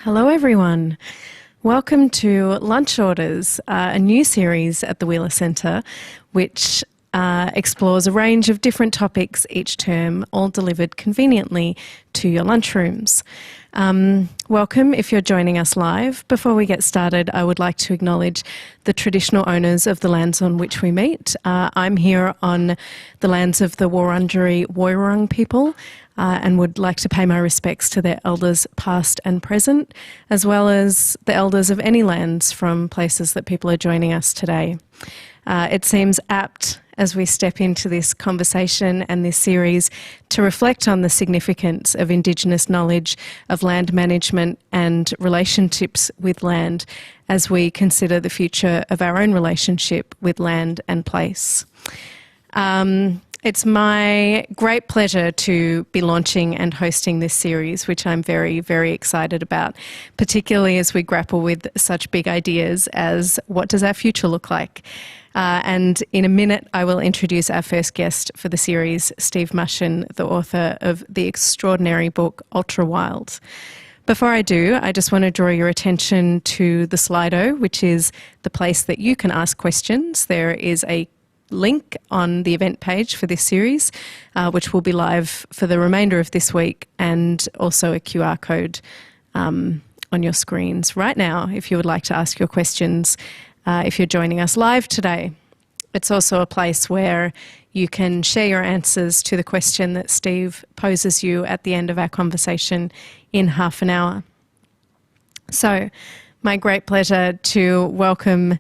Hello, everyone. Welcome to Lunch Orders, a new series at the Wheeler Centre, which explores a range of different topics each term, all delivered conveniently to your lunchrooms. Welcome if you're joining us live. Before we get started, I would like to acknowledge the traditional owners of the lands on which we meet. I'm here on the lands of the Wurundjeri Woiwurrung people, and would like to pay my respects to their elders past and present, as well as the elders of any lands from places that people are joining us today. It seems apt as we step into this conversation and this series to reflect on the significance of Indigenous knowledge of land management and relationships with land as we consider the future of our own relationship with land and place. It's my great pleasure to be launching and hosting this series, which I'm very, very excited about, particularly as we grapple with such big ideas as what does our future look like? And in a minute, I will introduce our first guest for the series, Steve Mushin, the author of the extraordinary book, Ultrawild. Before I do, I just want to draw your attention to the Slido, which is the place that you can ask questions. There is a link on the event page for this series, which will be live for the remainder of this week, and also a QR code on your screens right now if you would like to ask your questions if you're joining us live today. It's also a place where you can share your answers to the question that Steve poses you at the end of our conversation in half an hour. So, my great pleasure to welcome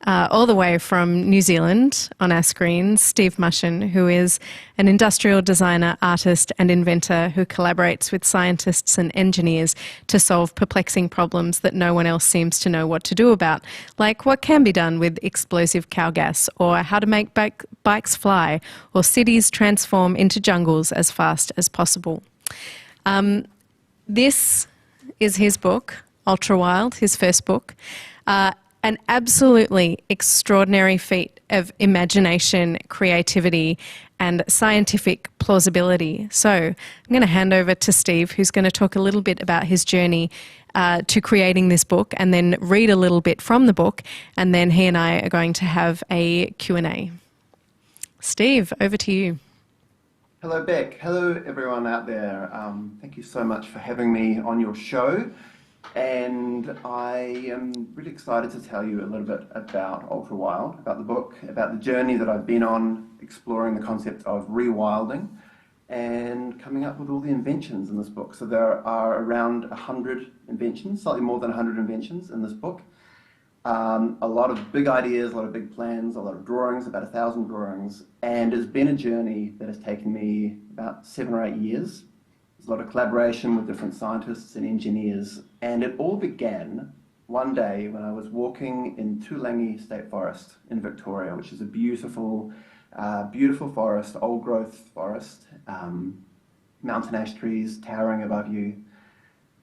all the way from New Zealand on our screens, Steve Mushin, who is an industrial designer, artist and inventor who collaborates with scientists and engineers to solve perplexing problems that no one else seems to know what to do about, like what can be done with explosive cow gas, or how to make bikes fly, or cities transform into jungles as fast as possible. This is his book, Ultrawild, his first book. An absolutely extraordinary feat of imagination, creativity, and scientific plausibility. So I'm going to hand over to Steve, who's going to talk a little bit about his journey to creating this book, and then read a little bit from the book, and then he and I are going to have a Q&A. Steve, over to you. Hello, Beck. Hello, everyone out there. Thank you so much for having me on your show. And I am really excited to tell you a little bit about Ultrawild, about the book, about the journey that I've been on exploring the concept of rewilding and coming up with all the inventions in this book. So there are around 100 inventions, slightly more than 100 inventions in this book. A lot of big ideas, a lot of big plans, a lot of drawings, about 1,000 drawings. And it's been a journey that has taken me about 7 or 8 years. There's a lot of collaboration with different scientists and engineers, and it all began one day when I was walking in Tulangi State Forest in Victoria, which is a beautiful, beautiful forest, old growth forest, mountain ash trees towering above you.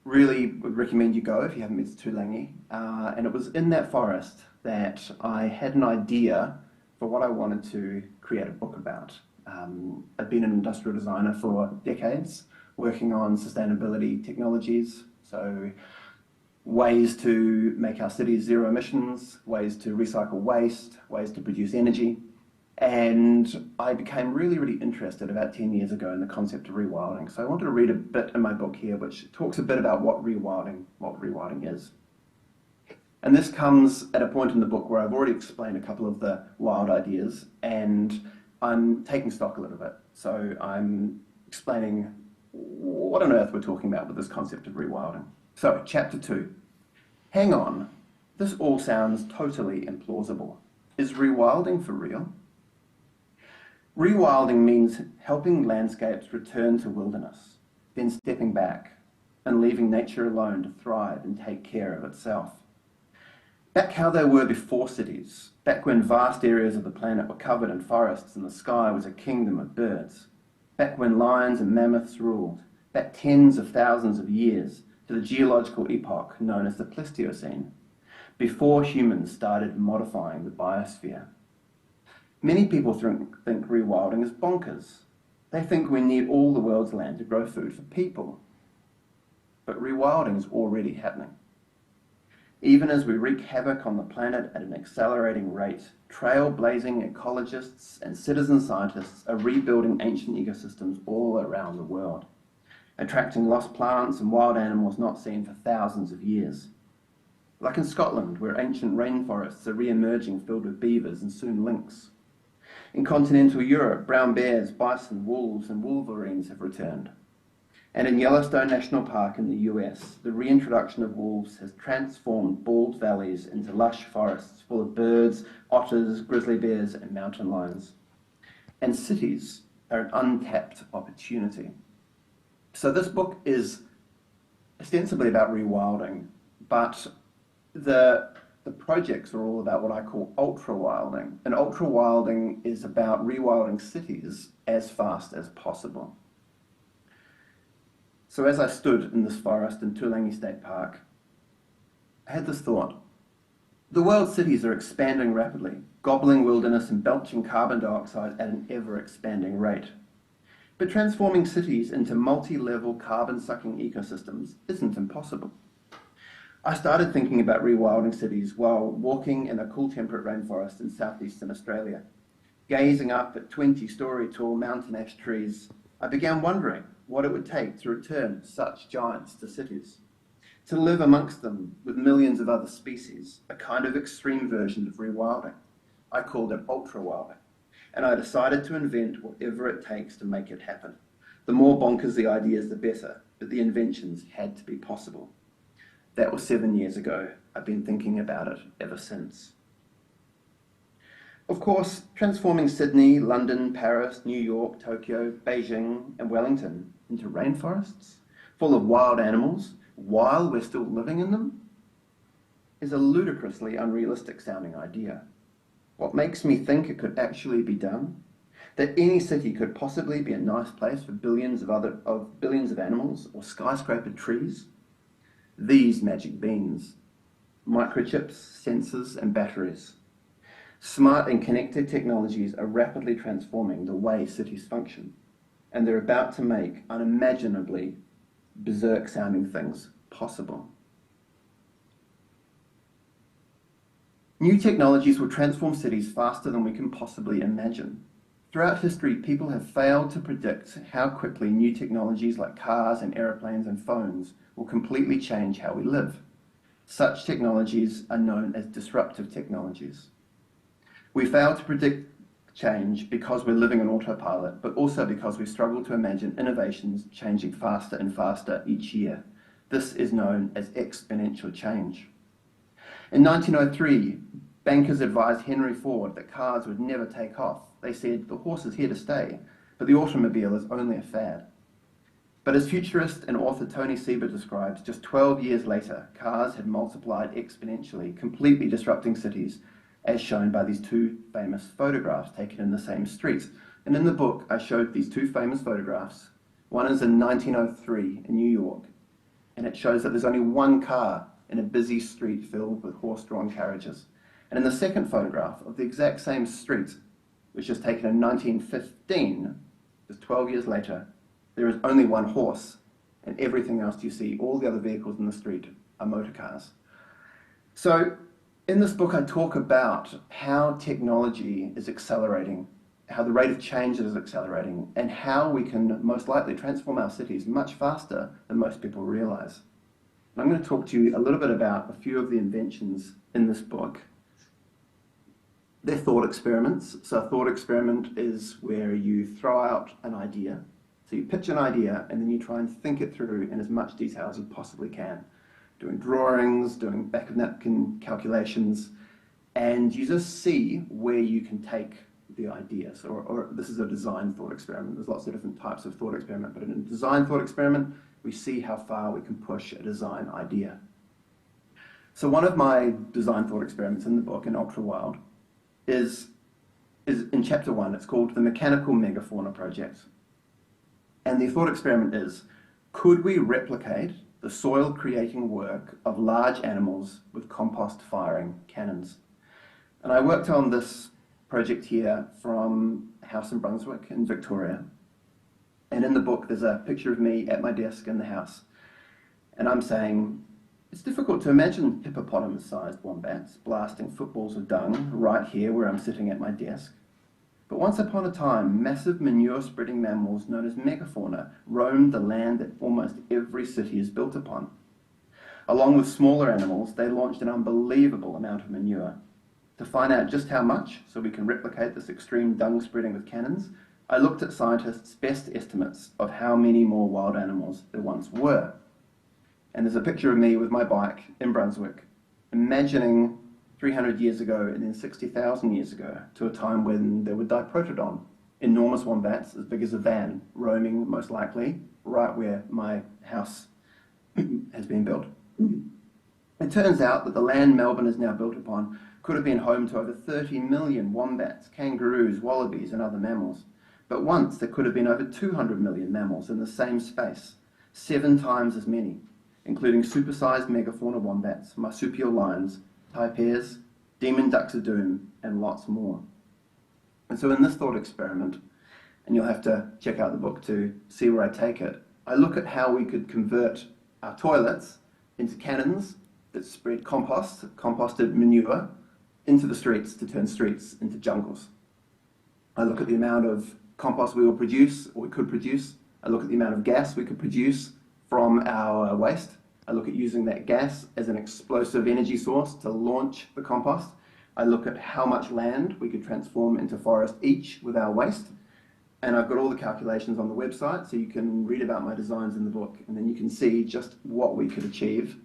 Really would recommend you go if you haven't been to Tulangi. And it was in that forest that I had an idea for what I wanted to create a book about. I'd been an industrial designer for decades, working on sustainability technologies, so ways to make our cities zero emissions, ways to recycle waste, ways to produce energy. And I became really, really interested about 10 years ago in the concept of rewilding. So I wanted to read a bit in my book here, which talks a bit about what rewilding is. And this comes at a point in the book where I've already explained a couple of the wild ideas, and I'm taking stock a little bit. So I'm explaining what on earth we're talking about with this concept of rewilding. So, chapter 2. Hang on, this all sounds totally implausible. Is rewilding for real? Rewilding means helping landscapes return to wilderness, then stepping back and leaving nature alone to thrive and take care of itself. Back how they were before cities, back when vast areas of the planet were covered in forests and the sky was a kingdom of birds. Back when lions and mammoths ruled, back tens of thousands of years to the geological epoch known as the Pleistocene, before humans started modifying the biosphere. Many people think rewilding is bonkers. They think we need all the world's land to grow food for people. but rewilding is already happening. Even as we wreak havoc on the planet at an accelerating rate, trailblazing ecologists and citizen scientists are rebuilding ancient ecosystems all around the world, attracting lost plants and wild animals not seen for thousands of years. Like in Scotland, where ancient rainforests are re-emerging filled with beavers and soon lynx. In continental Europe, brown bears, bison, wolves and wolverines have returned. And in Yellowstone National Park in the US, the reintroduction of wolves has transformed bald valleys into lush forests full of birds, otters, grizzly bears and mountain lions. And cities are an untapped opportunity. So this book is ostensibly about rewilding, but the projects are all about what I call ultrawilding. And ultrawilding is about rewilding cities as fast as possible. So as I stood in this forest in Toolangi State Park, I had this thought. The world's cities are expanding rapidly, gobbling wilderness and belching carbon dioxide at an ever-expanding rate. But transforming cities into multi-level carbon-sucking ecosystems isn't impossible. I started thinking about rewilding cities while walking in a cool temperate rainforest in southeastern Australia. Gazing up at 20-story tall mountain ash trees, I began wondering what it would take to return such giants to cities, to live amongst them with millions of other species, a kind of extreme version of rewilding. I called it ultrawilding, and I decided to invent whatever it takes to make it happen. The more bonkers the ideas, the better, but the inventions had to be possible. That was 7 years ago. I've been thinking about it ever since. Of course, transforming Sydney, London, Paris, New York, Tokyo, Beijing, and Wellington into rainforests full of wild animals while we're still living in them is a ludicrously unrealistic sounding idea. What makes me think it could actually be done? That any city could possibly be a nice place for billions of animals or skyscraper trees? These magic beans, microchips, sensors, and batteries. Smart and connected technologies are rapidly transforming the way cities function, and they're about to make unimaginably berserk-sounding things possible. New technologies will transform cities faster than we can possibly imagine. Throughout history, people have failed to predict how quickly new technologies like cars and aeroplanes and phones will completely change how we live. Such technologies are known as disruptive technologies. We fail to predict change because we're living on autopilot, but also because we struggle to imagine innovations changing faster and faster each year. This is known as exponential change. In 1903, bankers advised Henry Ford that cars would never take off. They said, the horse is here to stay, but the automobile is only a fad. But as futurist and author Tony Seba describes, just 12 years later, cars had multiplied exponentially, completely disrupting cities, as shown by these two famous photographs taken in the same street. And in the book, I showed these two famous photographs. One is in 1903 in New York, and it shows that there's only one car in a busy street filled with horse-drawn carriages. And in the second photograph of the exact same street, which was taken in 1915, just 12 years later, there is only one horse, and everything else you see, all the other vehicles in the street, are motor cars. So in this book, I talk about how technology is accelerating, how the rate of change is accelerating, and how we can most likely transform our cities much faster than most people realize. And I'm going to talk to you a little bit about a few of the inventions in this book. They're thought experiments. So a thought experiment is where you throw out an idea. So you pitch an idea and then you try and think it through in as much detail as you possibly can. Doing drawings, doing back of napkin calculations, and you just see where you can take the ideas. Or this is a design thought experiment. There's lots of different types of thought experiment, but in a design thought experiment, we see how far we can push a design idea. So one of my design thought experiments in the book, in Ultrawild, is in chapter 1. It's called the Mechanical Megafauna Project. And the thought experiment is, could we replicate the soil-creating work of large animals with compost-firing cannons? And I worked on this project here from a house in Brunswick in Victoria. And in the book, there's a picture of me at my desk in the house. And I'm saying, it's difficult to imagine hippopotamus-sized wombats blasting footballs of dung right here where I'm sitting at my desk. But once upon a time, massive manure-spreading mammals known as megafauna roamed the land that almost every city is built upon. Along with smaller animals, they launched an unbelievable amount of manure. To find out just how much, so we can replicate this extreme dung spreading with cannons, I looked at scientists' best estimates of how many more wild animals there once were. And there's a picture of me with my bike in Brunswick, imagining 300 years ago and then 60,000 years ago to a time when there were diprotodon, enormous wombats as big as a van, roaming most likely right where my house has been built. It turns out that the land Melbourne is now built upon could have been home to over 30 million wombats, kangaroos, wallabies and other mammals. But once there could have been over 200 million mammals in the same space, 7 times as many, including supersized megafauna wombats, marsupial lions, tapirs, demon ducks of doom, and lots more. And so in this thought experiment, and you'll have to check out the book to see where I take it, I look at how we could convert our toilets into cannons that spread composted manure, into the streets to turn streets into jungles. I look at the amount of compost we will produce, or we could produce. I look at the amount of gas we could produce from our waste. I look at using that gas as an explosive energy source to launch the compost. I look at how much land we could transform into forest each with our waste. And I've got all the calculations on the website, so you can read about my designs in the book, and then you can see just what we could achieve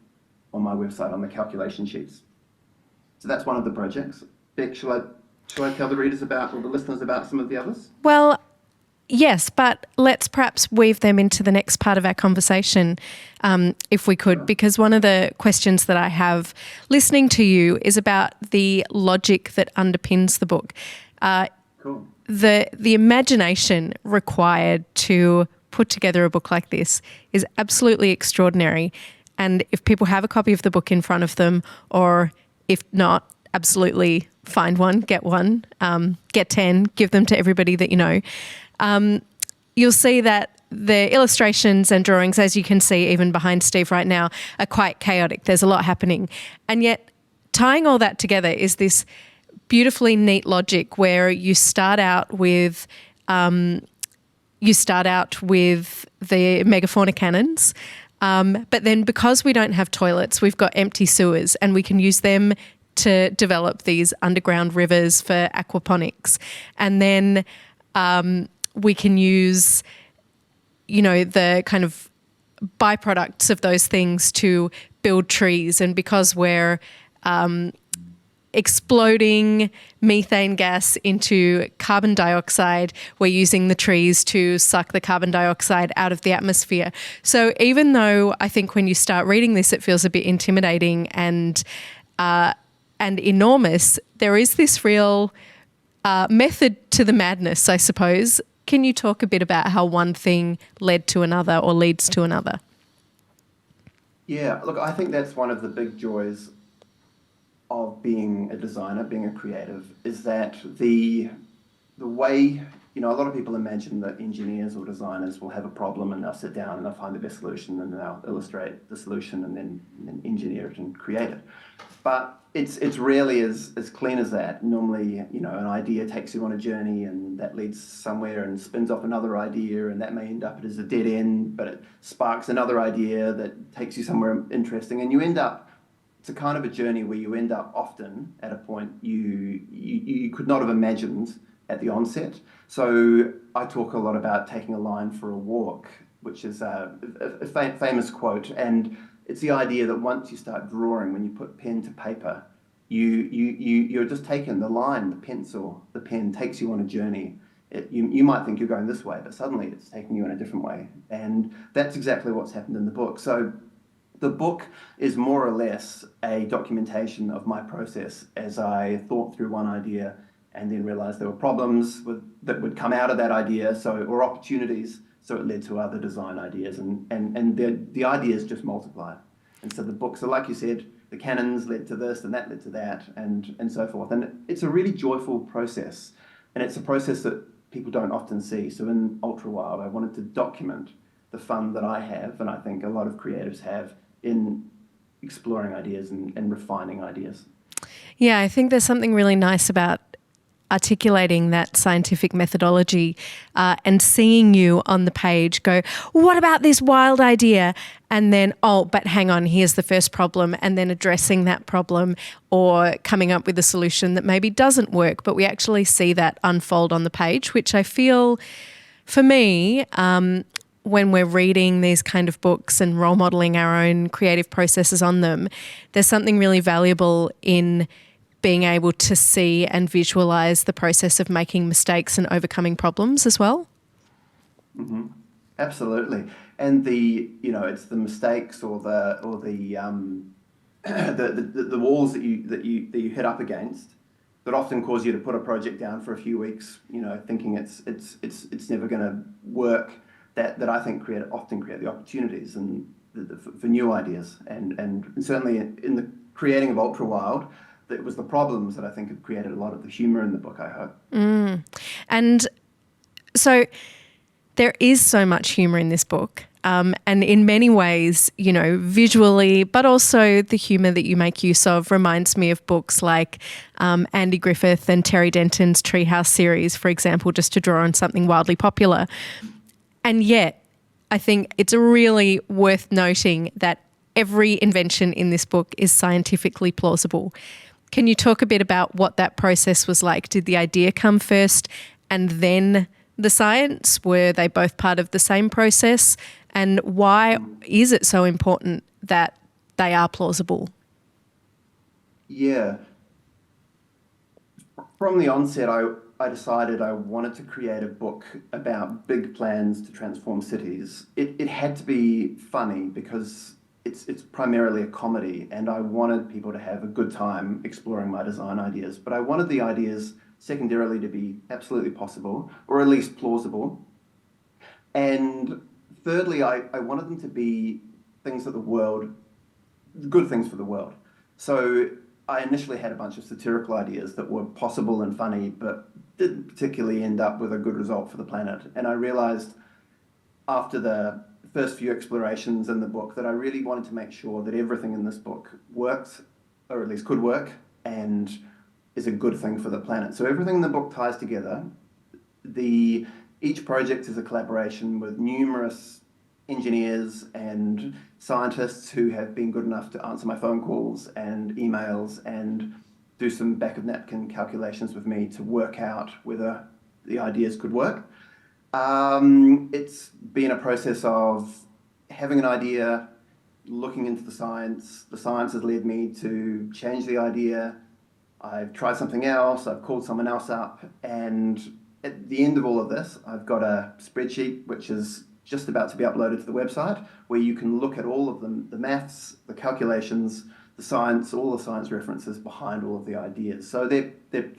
on my website on the calculation sheets. So that's one of the projects. Beck, shall I tell the readers about, or the listeners about some of the others? Well, yes, but let's perhaps weave them into the next part of our conversation, if we could, because one of the questions that I have listening to you is about the logic that underpins the book. Cool. The imagination required to put together a book like this is absolutely extraordinary. And if people have a copy of the book in front of them, or if not, absolutely find one, get 10, give them to everybody that you know. You'll see that the illustrations and drawings, as you can see even behind Steve right now, are quite chaotic. There's a lot happening. And yet tying all that together is this beautifully neat logic where you start out with the megafauna cannons, but then because we don't have toilets, we've got empty sewers and we can use them to develop these underground rivers for aquaponics. And then we can use, the kind of byproducts of those things to build trees. And because we're exploding methane gas into carbon dioxide, we're using the trees to suck the carbon dioxide out of the atmosphere. So even though I think when you start reading this, it feels a bit intimidating and enormous, there is this real method to the madness, I suppose. Can you talk a bit about how one thing led to another or leads to another? Yeah, look, I think that's one of the big joys of being a designer, being a creative, is that the way, a lot of people imagine that engineers or designers will have a problem and they'll sit down and they'll find the best solution and they'll illustrate the solution and then engineer it and create it. But it's rarely as clean as that. Normally, an idea takes you on a journey and that leads somewhere and spins off another idea, and that may end up as a dead end, but it sparks another idea that takes you somewhere interesting, and you end up, it's a kind of a journey where you end up often at a point you could not have imagined at the onset. So I talk a lot about taking a line for a walk, which is a famous quote, and it's the idea that once you start drawing, when you put pen to paper, you're just taking the line, the pencil, the pen takes you on a journey. You might think you're going this way, but suddenly it's taking you in a different way. And that's exactly what's happened in the book. So the book is more or less a documentation of my process as I thought through one idea and then realized there were problems that would come out of that idea, or opportunities. So it led to other design ideas, and the ideas just multiplied. And so the book, so like you said, the cannons led to this, and that led to that, and so forth. And it's a really joyful process, and it's a process that people don't often see. So in Ultrawild, I wanted to document the fun that I have, and I think a lot of creatives have, in exploring ideas and refining ideas. Yeah, I think there's something really nice about articulating that scientific methodology and seeing you on the page go, what about this wild idea? And then, oh, but hang on, here's the first problem, and then addressing that problem or coming up with a solution that maybe doesn't work, but we actually see that unfold on the page, which I feel, for me, when we're reading these kind of books and role modelling our own creative processes on them, there's something really valuable in being able to see and visualize the process of making mistakes and overcoming problems as well. Mm-hmm. Absolutely. And it's the mistakes or the the walls that you hit up against that often cause you to put a project down for a few weeks, thinking it's never going to work. That I think often create the opportunities and for new ideas. And certainly in the creating of Ultrawild, it was the problems that I think have created a lot of the humour in the book, I hope. And so there is so much humour in this book. And in many ways, visually, but also the humour that you make use of reminds me of books like Andy Griffith and Terry Denton's Treehouse series, for example, just to draw on something wildly popular. And yet, I think it's really worth noting that every invention in this book is scientifically plausible. Can you talk a bit about what that process was like? Did the idea come first and then the science? Were they both part of the same process? And why is it so important that they are plausible? Yeah. From the onset, I decided I wanted to create a book about big plans to transform cities. It had to be funny because it's primarily a comedy, and I wanted people to have a good time exploring my design ideas. But I wanted the ideas secondarily to be absolutely possible, or at least plausible. And thirdly, I wanted them to be things that good things for the world. So I initially had a bunch of satirical ideas that were possible and funny, but didn't particularly end up with a good result for the planet. And I realized after the first few explorations in the book that I really wanted to make sure that everything in this book works, or at least could work, and is a good thing for the planet. So everything in the book ties together. Each project is a collaboration with numerous engineers and scientists who have been good enough to answer my phone calls and emails and do some back of napkin calculations with me to work out whether the ideas could work. It's been a process of having an idea, looking into the science. The science has led me to change the idea. I've tried something else. I've called someone else up. And at the end of all of this, I've got a spreadsheet which is just about to be uploaded to the website, where you can look at all of the maths, the calculations, the science, all the science references behind all of the ideas. So they're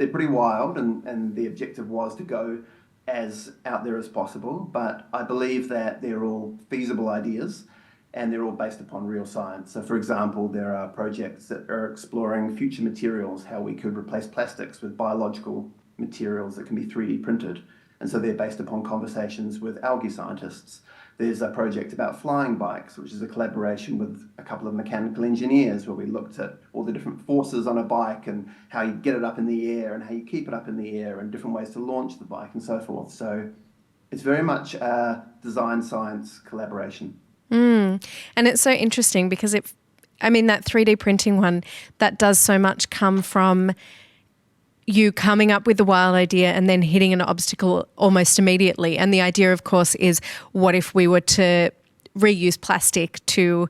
pretty wild, and the objective was to go as out there as possible, but I believe that they're all feasible ideas and they're all based upon real science. So for example, there are projects that are exploring future materials, how we could replace plastics with biological materials that can be 3D printed. And so they're based upon conversations with algae scientists. There's a project about flying bikes, which is a collaboration with a couple of mechanical engineers, where we looked at all the different forces on a bike and how you get it up in the air and how you keep it up in the air and different ways to launch the bike and so forth. So it's very much a design science collaboration. And it's so interesting because that 3D printing one, that does so much come from you coming up with the wild idea and then hitting an obstacle almost immediately. And the idea, of course, is what if we were to reuse plastic to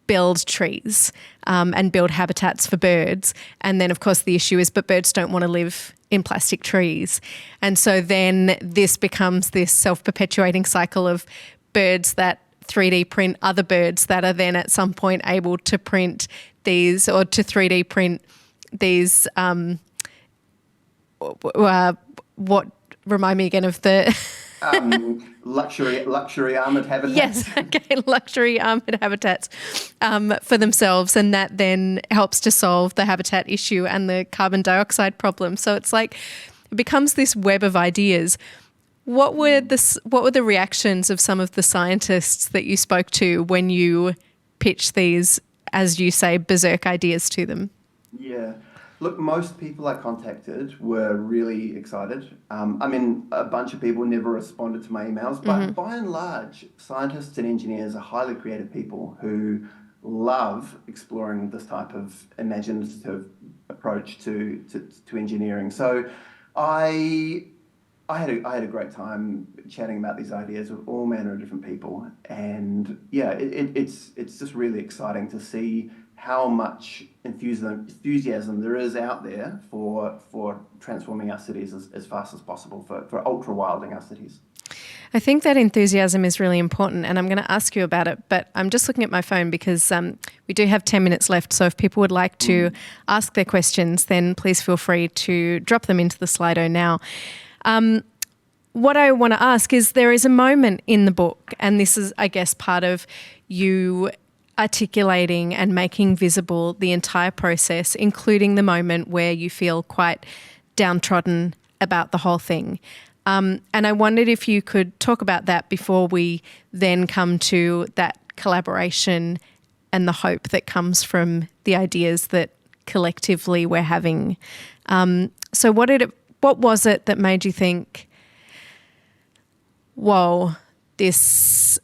build trees and build habitats for birds? And then, of course, the issue is, but birds don't want to live in plastic trees. And so then this becomes this self-perpetuating cycle of birds that 3D print other birds that are then at some point able to print these, or to 3D print these what remind me again of the luxury armored habitats. Yes, okay, luxury armored habitats for themselves, and that then helps to solve the habitat issue and the carbon dioxide problem. So it's like it becomes this web of ideas. What were the reactions of some of the scientists that you spoke to when you pitched these, as you say, berserk ideas to them? Yeah. Look, most people I contacted were really excited. I mean, a bunch of people never responded to my emails, but by and large, scientists and engineers are highly creative people who love exploring this type of imaginative approach to engineering. So I I had a great time chatting about these ideas with all manner of different people, and yeah, it's just really exciting to see how much enthusiasm there is out there for transforming our cities as fast as possible, for ultra wilding our cities. I think that enthusiasm is really important, and I'm going to ask you about it, but I'm just looking at my phone because we do have 10 minutes left, so if people would like to ask their questions, then please feel free to drop them into the Slido now. What I want to ask is, there is a moment in the book, and this is, I guess, part of you articulating and making visible the entire process, including the moment where you feel quite downtrodden about the whole thing. And I wondered if you could talk about that before we then come to that collaboration and the hope that comes from the ideas that collectively we're having. So what was it that made you think, whoa, this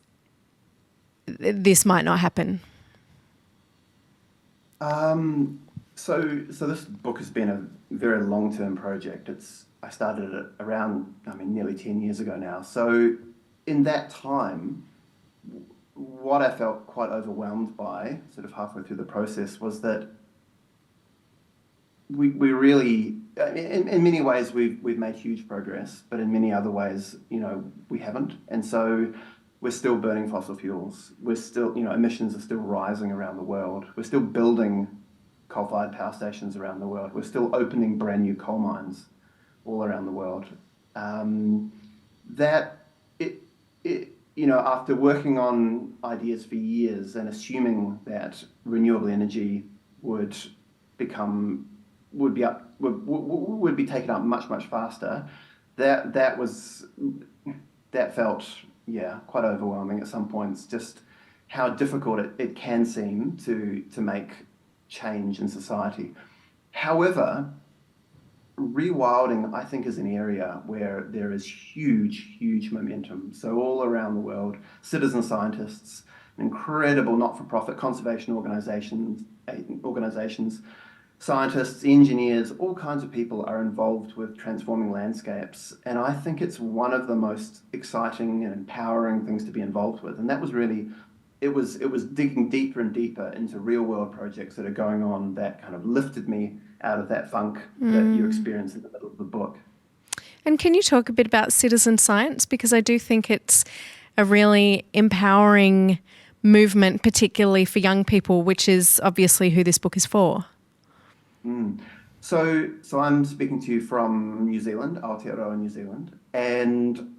might not happen? So this book has been a very long-term project. I started it around, nearly 10 years ago now. So in that time, what I felt quite overwhelmed by, sort of halfway through the process, was that we really, in many ways, we've made huge progress, but in many other ways, we haven't. And so we're still burning fossil fuels. We're still, emissions are still rising around the world. We're still building coal-fired power stations around the world. We're still opening brand new coal mines all around the world. After working on ideas for years and assuming that renewable energy would be taken up much faster, that felt quite overwhelming at some points. Just how difficult it can seem to make change in society. However, rewilding, I think, is an area where there is huge momentum. So all around the world, citizen scientists, incredible not-for-profit conservation organizations, scientists, engineers, all kinds of people are involved with transforming landscapes. And I think it's one of the most exciting and empowering things to be involved with. And that was really, it was digging deeper and deeper into real world projects that are going on that kind of lifted me out of that funk that you experience in the middle of the book. And can you talk a bit about citizen science? Because I do think it's a really empowering movement, particularly for young people, which is obviously who this book is for. So I'm speaking to you from New Zealand, Aotearoa, New Zealand, and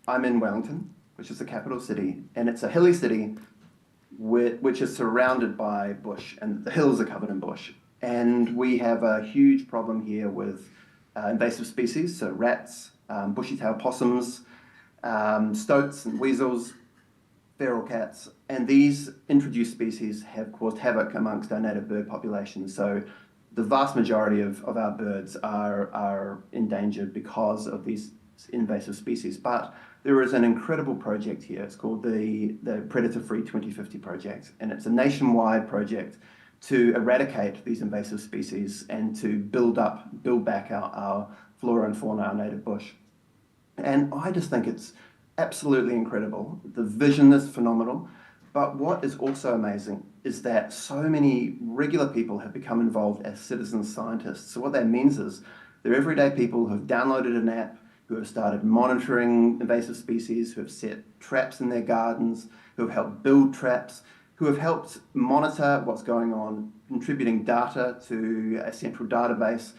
I'm in Wellington, which is the capital city, and it's a hilly city which is surrounded by bush, and the hills are covered in bush. And we have a huge problem here with invasive species, so rats, bushy-tailed possums, stoats and weasels, feral cats, and these introduced species have caused havoc amongst our native bird populations. So the vast majority of our birds are endangered because of these invasive species. But there is an incredible project here. It's called the Predator Free 2050 project, and it's a nationwide project to eradicate these invasive species and to build back our flora and fauna, our native bush. And I just think it's absolutely incredible. The vision is phenomenal. But what is also amazing is that so many regular people have become involved as citizen scientists. So what that means is they're everyday people who have downloaded an app, who have started monitoring invasive species, who have set traps in their gardens, who have helped build traps, who have helped monitor what's going on, contributing data to a central database.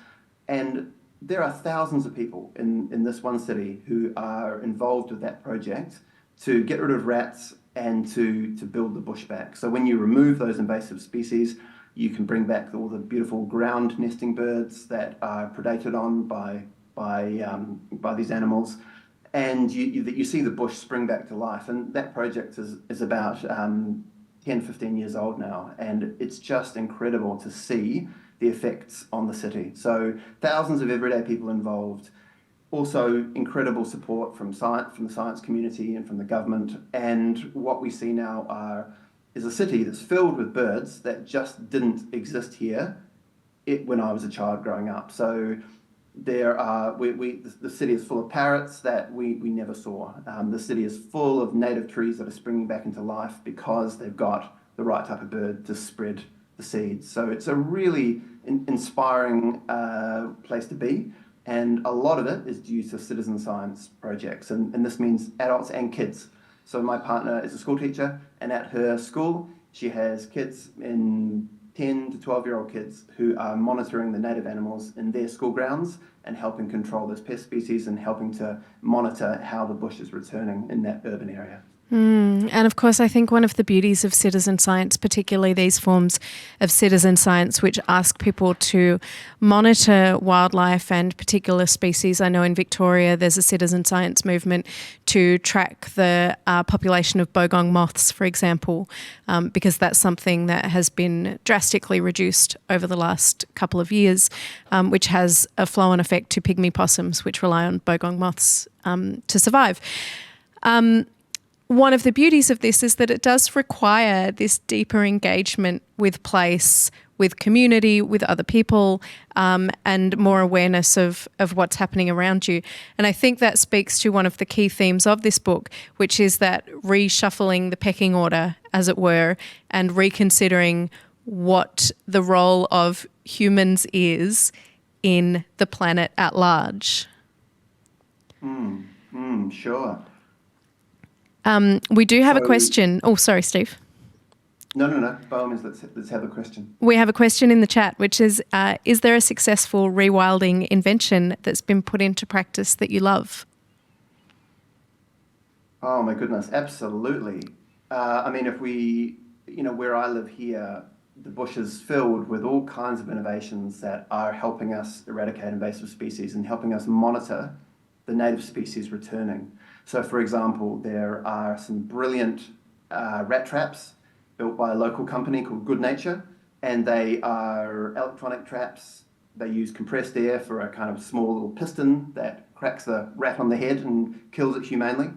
And there are thousands of people in this one city who are involved with that project to get rid of rats and to build the bush back. So when you remove those invasive species, you can bring back all the beautiful ground nesting birds that are predated on by these animals. and you see the bush spring back to life. And that project is about 10, 15 years old now, and it's just incredible to see the effects on the city. So thousands of everyday people involved, also incredible support from the science community and from the government. And what we see now is a city that's filled with birds that just didn't exist here when I was a child growing up. So the city is full of parrots that we never saw. The city is full of native trees that are springing back into life because they've got the right type of bird to spread the seeds. So it's a really inspiring place to be. And a lot of it is due to citizen science projects. And this means adults and kids. So my partner is a school teacher, and at her school, she has kids in 10 to 12-year-old kids who are monitoring the native animals in their school grounds and helping control those pest species and helping to monitor how the bush is returning in that urban area. And of course, I think one of the beauties of citizen science, particularly these forms of citizen science, which ask people to monitor wildlife and particular species. I know in Victoria there's a citizen science movement to track the population of bogong moths, for example, because that's something that has been drastically reduced over the last couple of years, which has a flow-on effect to pygmy possums, which rely on bogong moths to survive. One of the beauties of this is that it does require this deeper engagement with place, with community, with other people, and more awareness of what's happening around you. And I think that speaks to one of the key themes of this book, which is that reshuffling the pecking order, as it were, and reconsidering what the role of humans is in the planet at large. Sure. We do have a question. Oh, sorry, Steve. No. By all means, let's have a question. We have a question in the chat, which is there a successful rewilding invention that's been put into practice that you love? Oh, my goodness, absolutely. I mean, if where I live here, the bush is filled with all kinds of innovations that are helping us eradicate invasive species and helping us monitor the native species returning. So, for example, there are some brilliant rat traps built by a local company called Good Nature, and they are electronic traps. They use compressed air for a kind of small little piston that cracks the rat on the head and kills it humanely.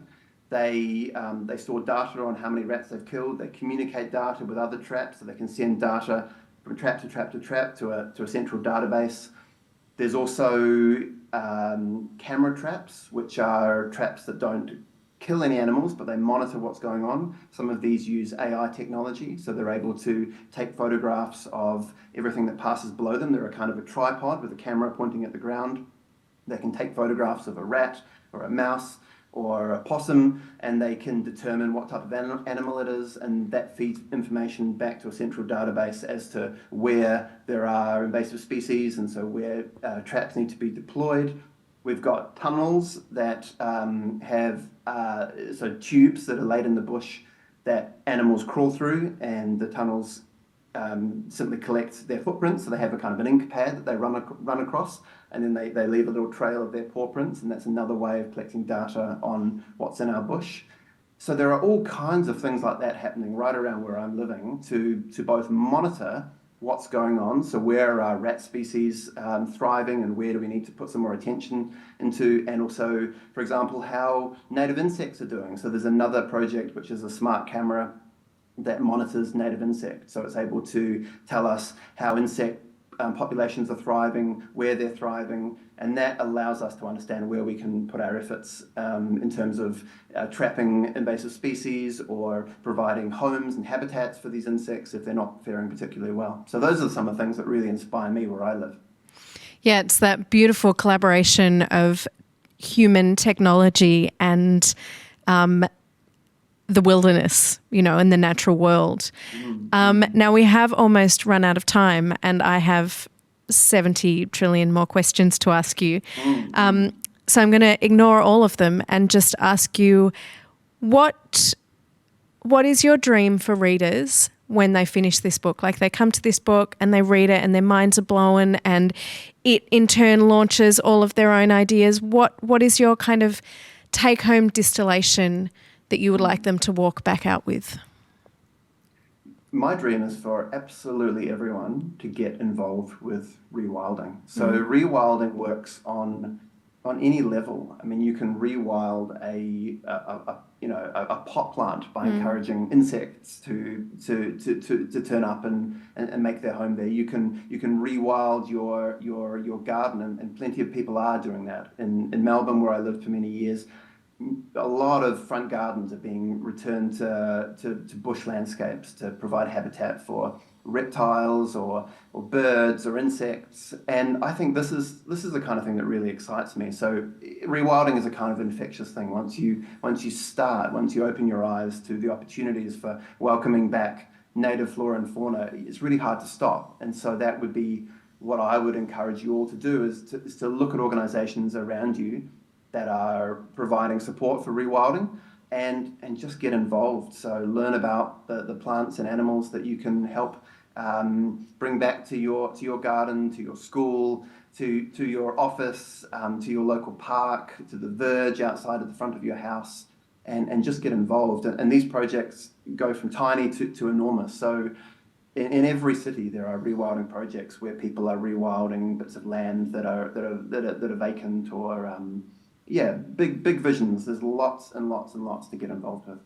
They store data on how many rats they've killed. They communicate data with other traps, so they can send data from trap to trap to trap to a central database. There's also camera traps, which are traps that don't kill any animals, but they monitor what's going on. Some of these use AI technology, so they're able to take photographs of everything that passes below them. They're a kind of a tripod with a camera pointing at the ground. They can take photographs of a rat or a mouse or a possum, and they can determine what type of animal it is, and that feeds information back to a central database as to where there are invasive species and so where traps need to be deployed. We've got tunnels that have tubes that are laid in the bush that animals crawl through, and the tunnels simply collect their footprints. So they have a kind of an ink pad that they run across, and then they leave a little trail of their paw prints, and that's another way of collecting data on what's in our bush. So there are all kinds of things like that happening right around where I'm living to both monitor what's going on, so where are rat species thriving and where do we need to put some more attention into, and also, for example, how native insects are doing. So there's another project which is a smart camera that monitors native insects, so it's able to tell us how insect populations are thriving, where they're thriving, and that allows us to understand where we can put our efforts in terms of trapping invasive species or providing homes and habitats for these insects if they're not faring particularly well. So those are some of the things that really inspire me where I live. Yeah, it's that beautiful collaboration of human technology and the wilderness, and the natural world. Now we have almost run out of time, and I have 70 trillion more questions to ask you. So I'm going to ignore all of them and just ask you, what is your dream for readers when they finish this book? Like, they come to this book and they read it and their minds are blown, and it in turn launches all of their own ideas. What is your kind of take-home distillation that you would like them to walk back out with? My dream is for absolutely everyone to get involved with rewilding. So rewilding works on any level. I mean, you can rewild a pot plant by encouraging insects to turn up and make their home there. You can rewild your garden, and plenty of people are doing that. In Melbourne, where I lived for many years, a lot of front gardens are being returned to bush landscapes to provide habitat for reptiles or birds or insects. And I think this is the kind of thing that really excites me. So rewilding is a kind of infectious thing. Once you open your eyes to the opportunities for welcoming back native flora and fauna, it's really hard to stop. And so that would be what I would encourage you all to do, is to look at organizations around you that are providing support for rewilding, and just get involved. So learn about the plants and animals that you can help bring back to your garden, to your school, to your office, to your local park, to the verge outside of the front of your house, and just get involved. And these projects go from tiny to enormous. So in every city there are rewilding projects where people are rewilding bits of land that are vacant, or big visions. There's lots and lots and lots to get involved with.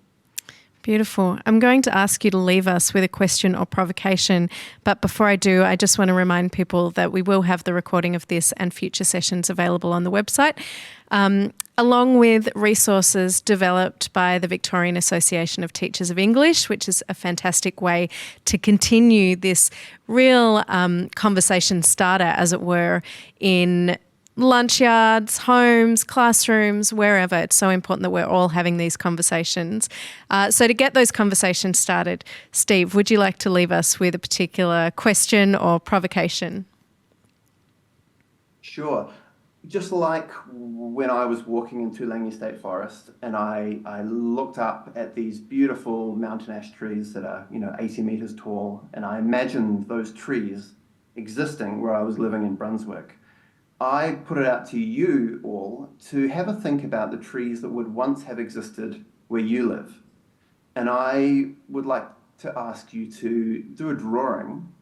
Beautiful. I'm going to ask you to leave us with a question or provocation, but before I do, I just want to remind people that we will have the recording of this and future sessions available on the website, along with resources developed by the Victorian Association of Teachers of English, which is a fantastic way to continue this real conversation starter, as it were, in lunch yards, homes, classrooms, wherever. It's so important that we're all having these conversations. So to get those conversations started, Steve, would you like to leave us with a particular question or provocation? Sure. Just like when I was walking in Toolangi State Forest and I looked up at these beautiful mountain ash trees that are 80 meters tall, and I imagined those trees existing where I was living in Brunswick, I put it out to you all to have a think about the trees that would once have existed where you live. And I would like to ask you to do a drawing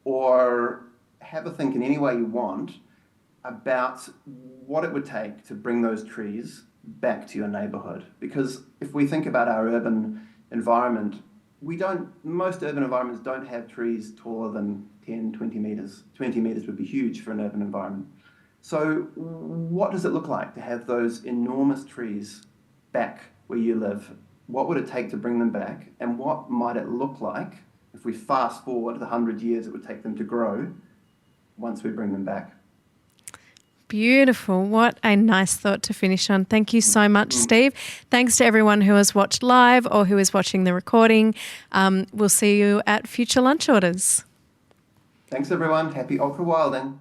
or have a think in any way you want about what it would take to bring those trees back to your neighborhood. Because if we think about our urban environment, most urban environments don't have trees taller than 10, 20 meters. 20 meters would be huge for an urban environment. So what does it look like to have those enormous trees back where you live? What would it take to bring them back? And what might it look like if we fast forward the 100 years it would take them to grow once we bring them back? Beautiful. What a nice thought to finish on. Thank you so much, Steve. Thanks to everyone who has watched live or who is watching the recording. We'll see you at future lunch orders. Thanks, everyone. Happy ultrawilding.